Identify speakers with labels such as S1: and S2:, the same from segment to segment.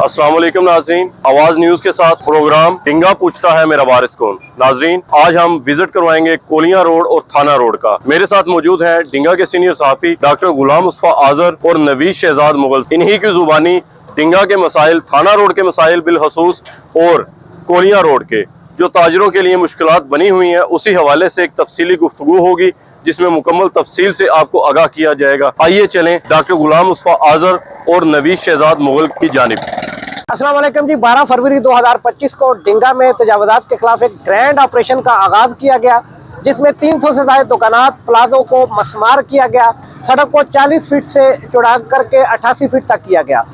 S1: अस्सलाम वालेकुम नाज़रीन, आवाज न्यूज के साथ प्रोग्राम डिंगा पूछता है मेरा वारिस कौन। नाज़रीन, आज हम विजिट करवाएंगे कोलियां रोड और थाना रोड का। मेरे साथ मौजूद है डिंगा के सीनियर सहाफी डॉक्टर गुलाम मुस्तफा आजर और नवीद शहजाद मुगल। इन्हीं की जुबानी डिंगा के मसाइल, थाना रोड के मसाइल बिलखसूस और कोलियां रोड के जो ताजरों के लिए मुश्किलात बनी हुई है, उसी हवाले से एक तफसीली गुफ्तगू होगी जिसमें मुकम्मल तफसील से आपको आगाह किया जाएगा। आइए चलें डॉक्टर गुलाम मुस्तफा आजर और नवीद शहजाद मुगल की जानिब।
S2: अस्सलाम वालेकुम जी। 12 फरवरी 2025 को डिंगा में तजावुज़ात के खिलाफ एक ग्रैंड ऑपरेशन का आगाज किया गया, जिसमें 300 से ज्यादा दुकानात प्लाजों को मसमार किया गया, सड़क को 40 फीट से चौड़ा करके 88 फीट तक किया गया।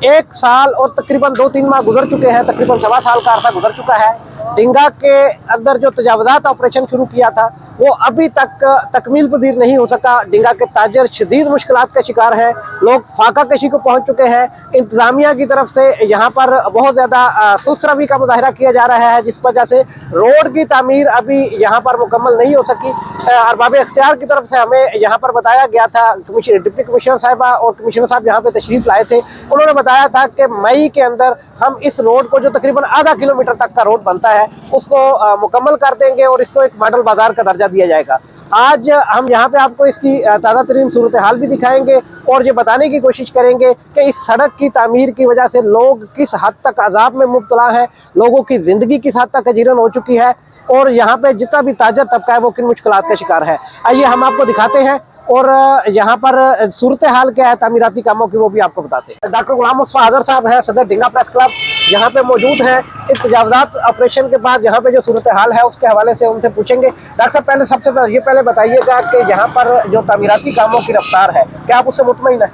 S2: 1 साल और तकरीबन 2-3 माह गुजर चुके हैं, तकरीबन 1.25 साल का अर्सा गुजर चुका है। डिंगा के अंदर जो तजावुज़ात ऑपरेशन शुरू किया था वो अभी तक तकमील पजीर नहीं हो सका। डिंगा के ताजर शदीद मुश्किलात का शिकार हैं, लोग फाका कशी को पहुंच चुके हैं। इंतजामिया की तरफ से यहाँ पर बहुत ज़्यादा सुस्त रवि का मुजाहरा किया जा रहा है, जिस वजह से रोड की तामीर अभी यहाँ पर मुकम्मल नहीं हो सकी। अरबाब इख्तियार की तरफ से हमें यहाँ पर बताया गया था, डिप्टी कमिश्नर साहिबा और कमिश्नर साहब यहाँ पे तशरीफ लाए थे, उन्होंने बताया था कि मई के अंदर हम इस रोड को, जो तकरीबन आधा किलोमीटर तक का रोड बनता है, उसको मुकम्मल कर देंगे और इसको एक मॉडल बाजार का दर्जा दिया जाएगा। आज हम यहाँ पे आपको इसकी ताज़ा तरीन सूरत हाल भी दिखाएंगे और ये बताने की कोशिश करेंगे कि इस सड़क की तामीर की वजह से लोग किस हद तक अजाब में मुब्तला हैं, लोगों की ज़िंदगी किस हद तक अजीरन हो चुकी है और यहाँ पे जितना भी ताजर तबका है वो किन मुश्किलात का शिकार है। आइए हम आपको दिखाते हैं और यहाँ पर सूरत हाल क्या है तामीराती कामों की वो भी आपको बताते हैं। डॉक्टर गुलाम मुस्तफा आजर साहब है, सदर डिंगा प्रेस क्लब, यहाँ पे मौजूद है। इस तजावुज़ात ऑपरेशन के बाद यहाँ पे जो सूरत हाल है उसके हवाले से उनसे पूछेंगे। डॉक्टर साहब, पहले सबसे पहले बताइएगा कि यहाँ पर जो तामीराती कामों की रफ्तार है, क्या आप उससे मुतमईन हैं?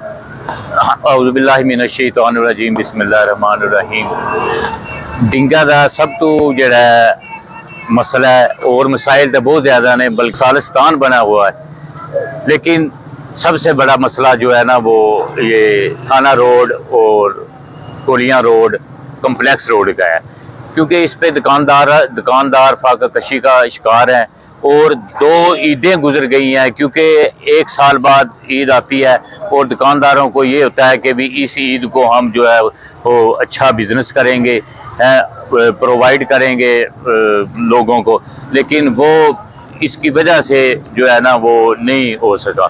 S3: औज़ु बिल्लाहि मिनश शैतानिर रजीम, बिस्मिल्लाहिर रहमानिर रहीम। डिंगा दा सब तो जिहड़ा मसला है और मसाइल तो बहुत ज़्यादा ने, बल्कि सालिस्तान बना हुआ है, लेकिन सबसे बड़ा मसला जो है ना वो ये थाना रोड और कोलियां रोड, कम्प्लेक्स रोड का है। क्योंकि इस पे दुकानदार फाका कशी का शिकार हैं और 2 ईदें गुजर गई हैं, क्योंकि 1 साल बाद ईद आती है और दुकानदारों को ये होता है कि भी इस ईद को हम जो है वो अच्छा बिजनेस करेंगे, प्रोवाइड करेंगे लोगों को, लेकिन वो इसकी वजह से जो है ना वो नहीं हो सका,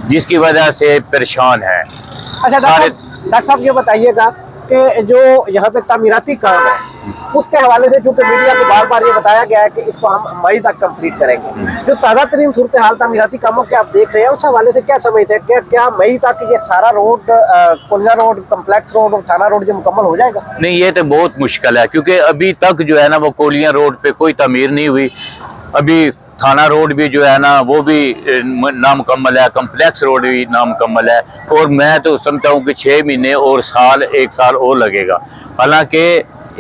S3: जिसकी वजह से परेशान है।
S2: अच्छा डॉक्टर साहब, ये बताइएगा कि जो यहाँ पे तामीराती काम है उसके हवाले से, चूँकि मीडिया को बार बार ये बताया गया है कि इसको हम मई तक कंप्लीट करेंगे, जो ताज़ा तरीन सूरत हाल तामीराती कामों के आप देख रहे हैं उस हवाले से क्या समझते हैं? क्या मई तक ये सारा रोड, कोलियां रोड, कम्प्लेक्स रोड और थाना रोड जो मुकम्मल हो जाएगा?
S3: नहीं, ये तो बहुत मुश्किल है, क्योंकि अभी तक जो है ना वो कोलियां रोड पे कोई तामीर नहीं हुई। अभी थाना रोड भी जो है ना वो भी नामुकम्मल है, कम्प्लेक्स रोड भी नामुकम्मल है, और मैं तो समझता हूँ कि 6 महीने और 1 साल और लगेगा। हालांकि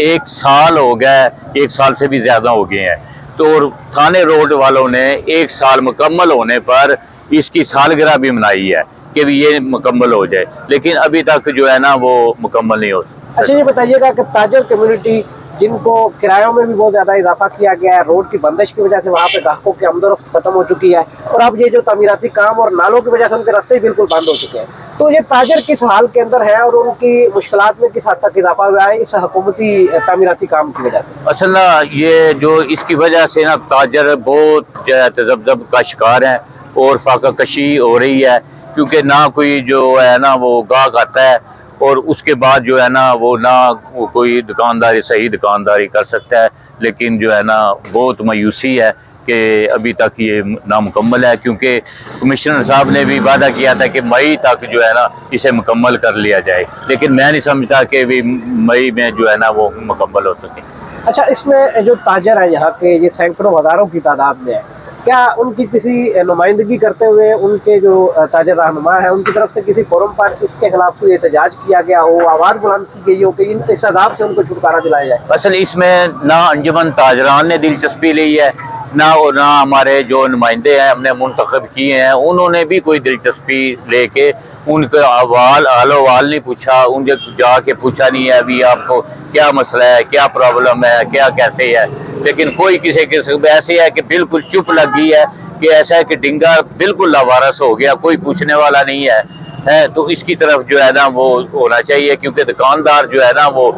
S3: 1 साल हो गया, 1 साल से भी ज़्यादा हो गए हैं। तो थाने रोड वालों ने 1 साल मुकम्मल होने पर इसकी सालगिरह भी मनाई है कि भी ये मुकम्मल हो जाए, लेकिन अभी तक जो है ना वो मुकम्मल नहीं हो सकता।
S2: अच्छा, ये बताइएगा कि ताजर कम्युनिटी जिनको किरायों में भी बहुत ज़्यादा इजाफा किया गया है, रोड की बंदिश की वजह से वहाँ पे ग्राहकों की आमदोरफ्त खत्म हो चुकी है और अब ये जो तामीराती काम और नालों की वजह से उनके रास्ते बिल्कुल बंद हो चुके हैं, तो ये ताजर किस हाल के अंदर है और उनकी मुश्किलात में किस हद तक इजाफा हुआ है इस हुकूमती तामीराती काम की वजह से?
S3: असल ना ये जो इसकी वजह से ना ताजर बहुत तजब्जब का शिकार है और फाका कशी हो रही है, क्योंकि ना कोई जो है ना वो गाहक आता है और उसके बाद जो है ना वो कोई सही दुकानदारी कर सकता है, लेकिन जो है ना बहुत मायूसी है कि अभी तक ये नामुकम्मल है, क्योंकि कमिश्नर साहब ने भी वादा किया था कि मई तक जो है ना इसे मुकम्मल कर लिया जाए, लेकिन मैं नहीं समझता कि भी मई में जो है ना वो मुकम्मल हो सके।
S2: अच्छा, इसमें जो ताजर है यहाँ के, ये सैकड़ों हज़ारों की तादाद में है, क्या उनकी किसी नुमाइंदगी करते हुए उनके जो ताजर रहनुमा है उनकी तरफ से किसी फोरम पर इसके खिलाफ कोई एहतजाज किया गया हो, आवाज़ बुलंद की गई हो कि इस अदाब से उनको छुटकारा दिलाया जाए?
S3: असल इसमें ना अंजुमन ताजरान ने दिलचस्पी ली है, ना हमारे जो नुमाइंदे हैं हमने मुंतखब किए हैं उन्होंने भी कोई दिलचस्पी लेके उनके हाल नहीं पूछा, उनसे जाके पूछा नहीं है अभी आपको क्या मसला है, क्या प्रॉब्लम है, क्या कैसे है, लेकिन कोई किसी ऐसे है कि बिल्कुल चुप लग गई है कि ऐसा है कि डिंगा बिल्कुल लावारस हो गया, कोई पूछने वाला नहीं है। है, तो इसकी तरफ जो है ना वो होना चाहिए, क्योंकि दुकानदार जो है ना वो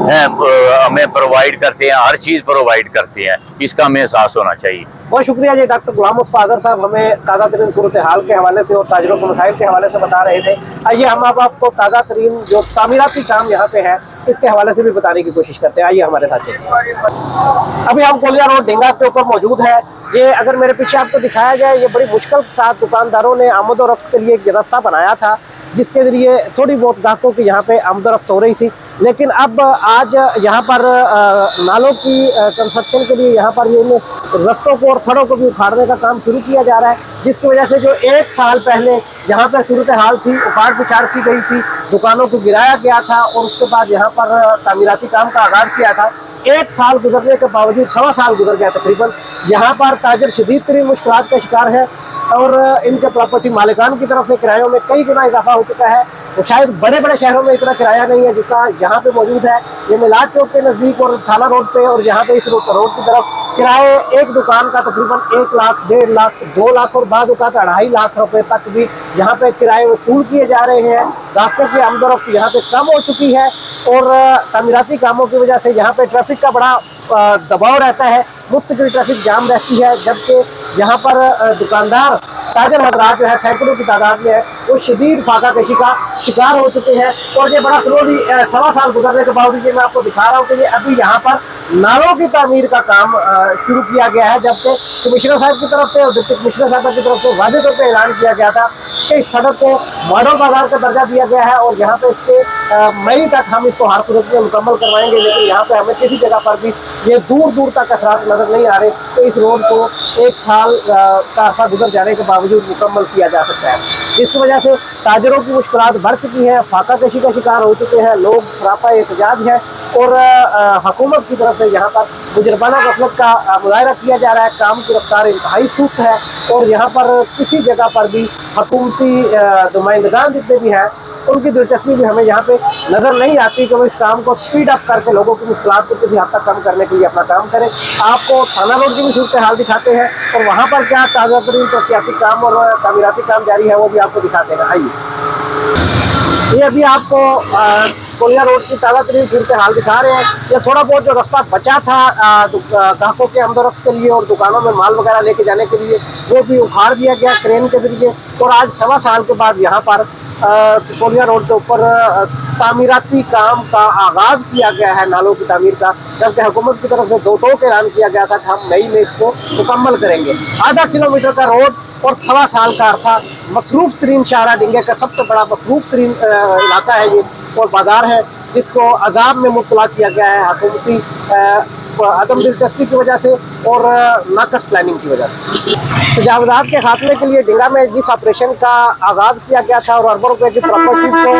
S3: हमें प्रोवाइड करते हैं, हर चीज़ प्रोवाइड करते हैं, इसका हमें एहसास होना चाहिए।
S2: बहुत शुक्रिया जी डॉक्टर गुलाम मुस्तफा साहब, हमें ताज़ा तरीन सूरत हाल के हवाले से और ताजरों के मसाइल के हवाले से बता रहे थे। आइए हम अब आपको ताज़ा तरीन जो तामीराती काम यहाँ पे है इसके हवाले से भी बताने की कोशिश करते हैं। आइए हमारे साथ चलिए। अभी हम कोलिया रोड ढिंगा के ऊपर मौजूद है। ये अगर मेरे पीछे आपको दिखाया जाए, ये बड़ी मुश्किल के साथ दुकानदारों ने आमद और रफ्त के लिए एक रास्ता बनाया था, जिसके ज़रिए थोड़ी बहुत ग्राहकों की यहाँ पे आमद रफ्त हो रही थी। लेकिन अब आज यहाँ पर नालों की कंस्ट्रक्शन के लिए यहाँ पर ये रस्तों को और थड़ों को भी उखाड़ने का काम शुरू किया जा रहा है, जिसकी वजह से जो 1 साल पहले यहाँ पर सूरत हाल थी, उखाड़ पिछाड़ की गई थी, दुकानों को गिराया गया था और उसके बाद यहाँ पर तामीराती काम का आगाज़ किया था। 1 साल गुजरने के बावजूद 1.25 साल गुजर गया तकरीबन, यहाँ पर ताजर शदीद तरीन मुश्किलात का शिकार है और इनके प्रॉपर्टी मालिकान की तरफ से किरायों में कई गुना इजाफा हो चुका है। तो शायद बड़े बड़े शहरों में इतना किराया नहीं है जितना यहाँ पे मौजूद है। ये मिलाद चौक के नज़दीक और थाना रोड पे और यहाँ पे इस रोड की तरफ किराए एक दुकान का तकरीबन 1 लाख, 1.5 लाख, 2 लाख और बाद का 2.5 लाख रुपए तक भी यहाँ पे किराए वसूल किए जा रहे हैं। रास्तों की आमदोरफ्त यहाँ पे कम हो चुकी है और तामीराती कामों की वजह से यहाँ पे ट्रैफिक का बड़ा दबाव रहता है, मुस्तकिल ट्रैफिक जाम रहती है, जबकि यहाँ पर दुकानदार ताजर हजरात जो है सैकड़ों की तादाद में है, वो शदीद फाका कशी का शिकार हो चुके हैं। और ये बड़ा स्लोली 1.25 साल गुजरने के बावजूद मैं आपको दिखा रहा हूँ कि ये अभी यहाँ पर नालों की तामीर का काम शुरू किया गया है, जबकि कमिश्नर साहब की तरफ से और डिप्टी कमिश्नर साहब की तरफ से वादे तौर पर ऐलान किया गया था कि इस सड़क को मॉडल बाजार का दर्जा दिया गया है और यहाँ पे इसके मई तक हम इसको हर सूरत में मुकम्मल करवाएंगे। लेकिन यहाँ पे हमें किसी जगह पर भी ये दूर दूर तक असरात नजर नहीं आ रहे, तो इस रोड को 1 साल का अर्सा गुजर जाने के बावजूद मुकम्मल किया जा सकता है। इसकी वजह से ताजरों की मुश्किलात बढ़ चुकी है, फाका कशी का शिकार हो चुके हैं, लोग सरापा एहतजाज है और हुकूमत की तरफ से यहाँ पर मुजरमाना गफलत का मुजाहरा किया जा रहा है। काम की रफ्तार इंतहाई सुस्त है और यहाँ पर किसी जगह पर भी हुकूमती नुमाइंदगान जितने भी हैं उनकी दिलचस्पी भी हमें यहाँ पे नज़र नहीं आती कि वो इस काम को स्पीड अप करके लोगों की मुश्किलात को किसी हद तक कम करने के लिए अपना काम करें। आपको थाना रोड की भी सूरत हाल दिखाते हैं और वहाँ पर क्या ताज़ा तरीन तरक्याती काम और तामीराती काम जारी है वो भी आपको दिखाते हैं। आइए, ये अभी आपको कोलिया रोड की ताज़ा तरीन सूरत हाल दिखा रहे हैं। ये थोड़ा बहुत जो रास्ता बचा था ग्राहकों के आमदोरफ्त के लिए और दुकानों में माल वगैरह लेके जाने के लिए, वो भी उखाड़ दिया गया क्रेन के जरिए और आज 1.25 साल के बाद यहाँ पर कोलिया रोड के ऊपर तामीराती काम का आगाज़ किया गया है, नालों की तामीर का, जबकि हुकूमत की तरफ से 2 टोक ऐलान किया गया था कि हम मई में इसको मुकम्मल करेंगे। आधा किलोमीटर का रोड और 1.25 साल का अरसा, मसरूफ़ तरीन शाहरा ढिंगे का सबसे बड़ा मसरूफ़ तरीन इलाका है ये और बाजार है, जिसको अजाब में मुब्तला किया गया है हुकूमती अदम दिलचस्पी की वजह से और नाकस प्लानिंग की वजह से। तजावज़ात के खात्मे के लिए ढिंगा में जिस ऑपरेशन का आगाज़ किया गया था और अरबों रुपए की प्रॉपर्टी को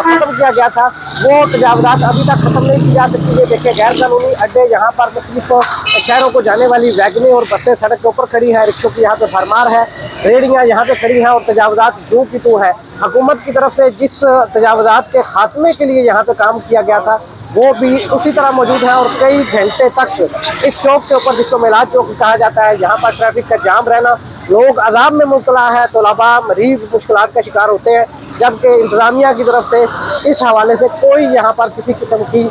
S2: ख़त्म किया गया था, वो तजावज़ात अभी तक ख़त्म नहीं की जा सकती है। देखिए, गैर कानूनी अड्डे यहाँ पर मुख्तलिफ शहरों को जाने वाली वैगनें और बसें सड़क के ऊपर खड़ी है, रिक्शों की यहाँ पे भरमार है, रेहड़ियाँ यहाँ पे खड़ी हैं और तजावज़ात जो की तो है। हुकूमत की तरफ से जिस तजावज़ात के खात्मे के लिए यहाँ पे काम किया गया था वो भी उसी तरह मौजूद है और कई घंटे तक इस चौक के ऊपर, जिसको मिलाद चौक कहा जाता है, यहाँ पर ट्रैफिक का जाम रहना, लोग अजाब में मुब्तला है, तलबा मरीज मुश्किलात का शिकार होते हैं, जबकि इंतज़ामिया की तरफ से इस हवाले से कोई यहाँ पर किसी किस्म की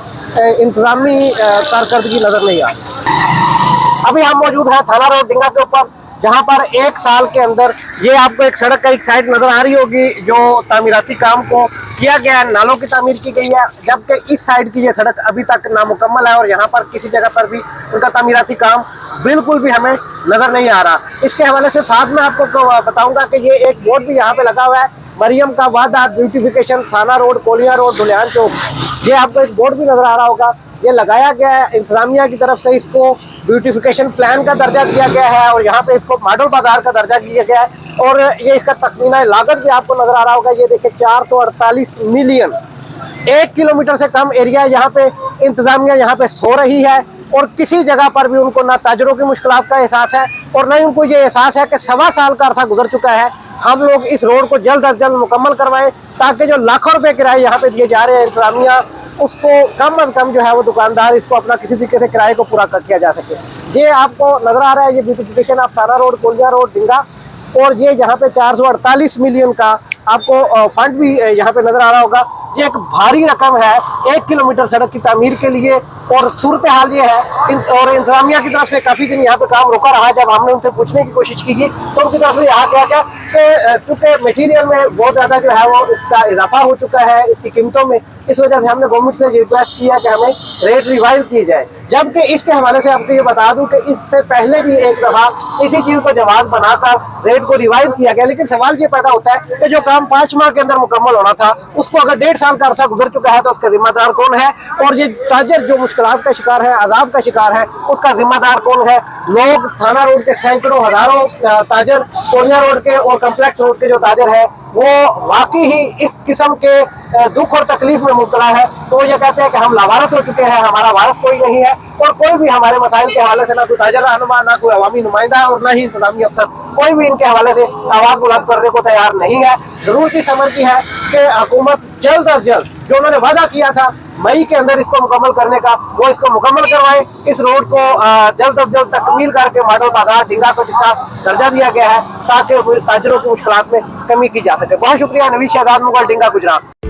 S2: इंतज़ामी कारकर्दगी नज़र नहीं आ रही। अभी हम मौजूद हैं थाना रोड ढिंगा के ऊपर, जहाँ पर 1 साल के अंदर ये आपको एक सड़क का एक साइड नजर आ रही होगी जो तामीराती काम को किया गया है, नालों की तामीर की गई है, जबकि इस साइड की ये सड़क अभी तक नामुकम्मल है और यहाँ पर किसी जगह पर भी उनका तामीराती काम बिल्कुल भी हमें नजर नहीं आ रहा। इसके हवाले से साथ में आपको बताऊंगा कि ये एक बोर्ड भी यहाँ पे लगा हुआ है, मरियम का वादा ब्यूटिफिकेशन, थाना रोड, कोलिया रोड, धुलियान चौक। ये आपको एक बोर्ड भी नजर आ रहा होगा, ये लगाया गया है इंतजामिया की तरफ से, इसको ब्यूटिफिकेशन प्लान का दर्जा दिया गया है और यहाँ पे इसको मॉडल बाजार का दर्जा दिया गया है और ये इसका तखमीना लागत भी आपको नजर आ रहा होगा। ये देखिए 448 मिलियन, 1 किलोमीटर से कम एरिया यहाँ पे इंतजामिया यहाँ पे सो रही है और किसी जगह पर भी उनको ना ताजरों की मुश्किलात का एहसास है और ना ही उनको ये एहसास है कि 1.25 साल का अरसा गुजर चुका है, हम लोग इस रोड को जल्द अज जल्द मुकम्मल करवाएं ताकि जो लाखों रुपए किराए यहाँ पे दिए जा रहे हैं इंतजामिया, उसको कम अज कम जो है वो दुकानदार इसको अपना किसी तरीके से किराए को पूरा कर किया जा सके। ये आपको नजर आ रहा है, ये ब्यूटिफिकेशन ऑफ थाना रोड, कोलिया रोड, ढिंगा, और ये यहाँ पे 448 मिलियन का आपको फंड भी यहाँ पे नजर आ रहा होगा। ये एक भारी रकम है 1 किलोमीटर सड़क की तामीर के लिए। और सूरत हाल ये है और इंतजामिया की तरफ से काफी दिन यहाँ पे काम रुका रहा। जब हमने उनसे पूछने की कोशिश की तो उनकी तरफ से यहाँ कहा गया कि चूंकि मटीरियल में बहुत ज्यादा जो है वो इसका इजाफा हो चुका है इसकी कीमतों में, इस वजह से हमने गवर्नमेंट से रिक्वेस्ट किया कि हमें रेट रिवाइज की जाए। जबकि इसके हवाले से आपको ये बता दूं कि इससे पहले भी एक दफा इसी चीज को जवाब बनाकर रेट को रिवाइज किया गया। लेकिन सवाल ये पैदा होता है कि जो काम 5 माह के अंदर मुकम्मल होना था उसको अगर 1.5 साल का अरसा गुजर चुका है तो उसका जिम्मेदार कौन है? और ये ताजर जो मुश्किलात का शिकार है, अजाब का शिकार है, उसका जिम्मेदार कौन है? लोग थाना रोड के सैकड़ों हजारों ताजर, कोलिया रोड के और कम्प्लेक्स रोड के जो ताजर है वो वाकई ही इस किस्म के दुख और तकलीफ में मुब्तला है। तो वो ये कहते हैं कि हम लावारस हो चुके हैं, हमारा वारस कोई नहीं है और कोई भी हमारे मसाइल के हवाले से ना कोई ताजर रहनुमा, ना कोई अवामी नुमाइंदा और ना ही इंतजामी अफसर, कोई भी इनके हवाले से आवाज बुलंद करने को तैयार नहीं है। जरूरत इस अमर की है कि हुकूमत जल्द अज जल्द जो उन्होंने वादा किया था मई के अंदर इसको मुकम्मल करने का, वो इसको मुकम्मल करवाए। इस रोड को जल्द अज जल्द तकमील करके मॉडल बाजार ढिंगा को जिसका दर्जा दिया गया है ताकि ताजरों की मुश्किलात में कमी की जा सके। बहुत शुक्रिया। नवीद शहजाद, मुगल, ढिंगा, गुजरात।